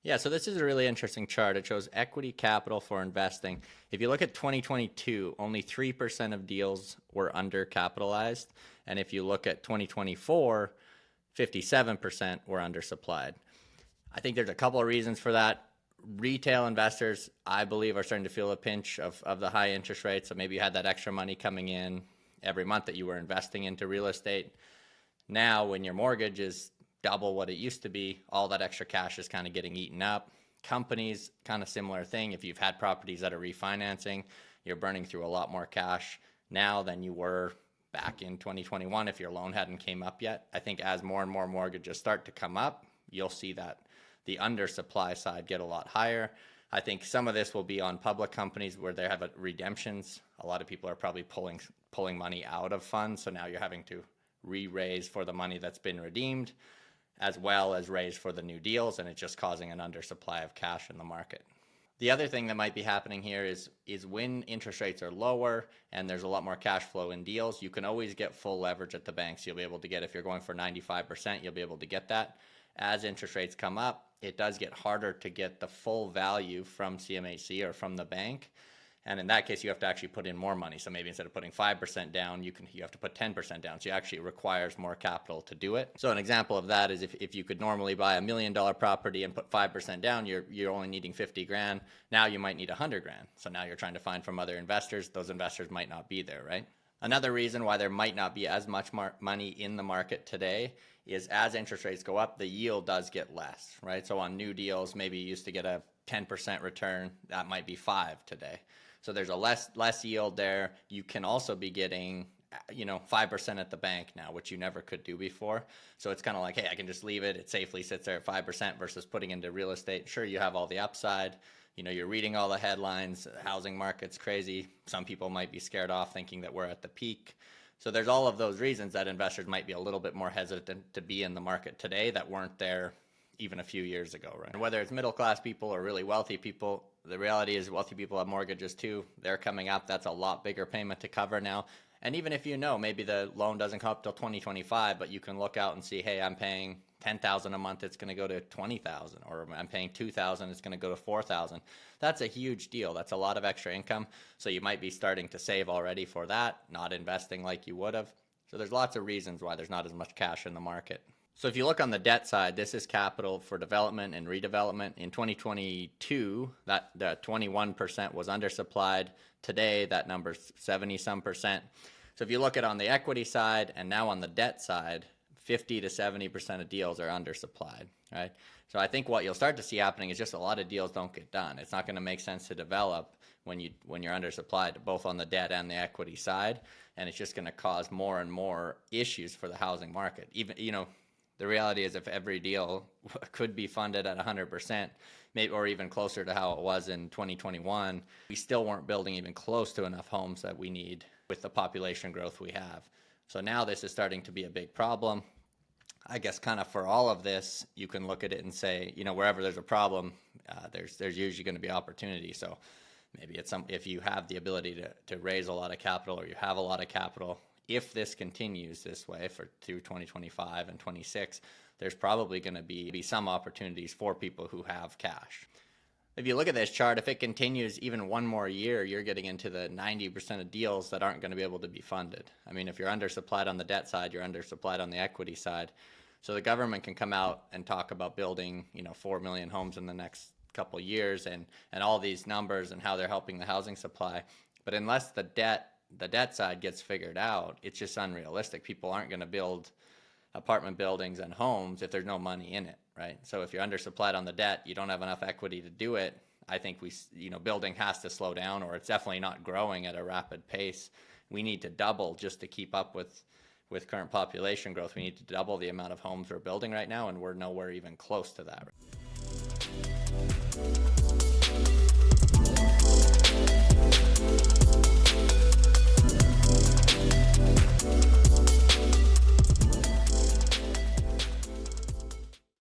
Yeah, so this is a really interesting chart. It shows equity capital for investing. If you look at 2022, only 3% of deals were undercapitalized. And if you look at 2024, 57% were undersupplied. I think there's a couple of reasons for that. Retail investors, I believe, are starting to feel a pinch of the high interest rates. So maybe you had that extra money coming in every month that you were investing into real estate. Now, when your mortgage is double what it used to be, all that extra cash is kind of getting eaten up. Companies, kind of similar thing. If you've had properties that are refinancing, you're burning through a lot more cash now than you were back in 2021 if your loan hadn't came up yet. I think as more and more mortgages start to come up, you'll see that the undersupply side get a lot higher. I think some of this will be on public companies where they have redemptions. A lot of people are probably pulling money out of funds, so now you're having to re-raise for the money that's been redeemed, as well as raise for the new deals, and it's just causing an undersupply of cash in the market. The other thing that might be happening here is when interest rates are lower and there's a lot more cash flow in deals, you can always get full leverage at the banks. You'll be able to get, if you're going for 95%, you'll be able to get that. As interest rates come up, it does get harder to get the full value from CMHC or from the bank. And in that case, you have to actually put in more money. So maybe instead of putting 5% down, you have to put 10% down. So it actually requires more capital to do it. So an example of that is if you could normally buy $1 million property and put 5% down, you're only needing 50 grand. Now you might need 100 grand. So now you're trying to find from other investors. Those investors might not be there, right? Another reason why there might not be as much money in the market today is as interest rates go up, the yield does get less, right? So on new deals, maybe you used to get a 10% return. That might be 5 today. So there's a less yield there. You can also be getting, 5% at the bank now, which you never could do before. So it's kind of like, hey, I can just leave it. It safely sits there at 5% versus putting into real estate. Sure, you have all the upside. You're reading all the headlines. The housing market's crazy. Some people might be scared off thinking that we're at the peak. So there's all of those reasons that investors might be a little bit more hesitant to be in the market today that weren't there even a few years ago, right? And whether it's middle-class people or really wealthy people, the reality is wealthy people have mortgages too. They're coming up. That's a lot bigger payment to cover now. And even if maybe the loan doesn't come up till 2025, but you can look out and see, hey, I'm paying $10,000 a month, it's going to go to $20,000, or I'm paying $2,000, it's going to go to $4,000. That's a huge deal. That's a lot of extra income. So you might be starting to save already for that, not investing like you would have. So there's lots of reasons why there's not as much cash in the market. So if you look on the debt side, this is capital for development and redevelopment. In 2022, the 21% was undersupplied. Today, that number's 70-some%. So if you look at on the equity side and now on the debt side, 50 to 70% of deals are undersupplied, right? So I think what you'll start to see happening is just a lot of deals don't get done. It's not going to make sense to develop when you're undersupplied, both on the debt and the equity side, and it's just going to cause more and more issues for the housing market. Even, the reality is if every deal could be funded at 100%, maybe, or even closer to how it was in 2021, we still weren't building even close to enough homes that we need with the population growth we have. So now this is starting to be a big problem. I guess kind of for all of this, you can look at it and say, wherever there's a problem, there's usually going to be opportunity. So maybe if you have the ability to raise a lot of capital, or you have a lot of capital, if this continues this way through 2025 and 26, there's probably going to be some opportunities for people who have cash. If you look at this chart, if it continues even one more year, you're getting into the 90% of deals that aren't going to be able to be funded. I mean, if you're undersupplied on the debt side, you're undersupplied on the equity side. So the government can come out and talk about building, 4 million homes in the next couple years and all these numbers and how they're helping the housing supply. But unless the debt side gets figured out, it's just unrealistic. People aren't going to build apartment buildings and homes if there's no money in it, right? So if you're undersupplied on the debt, you don't have enough equity to do it. I think building has to slow down, or it's definitely not growing at a rapid pace. We need to double just to keep up with current population growth. We need to double the amount of homes we're building right now, and we're nowhere even close to that.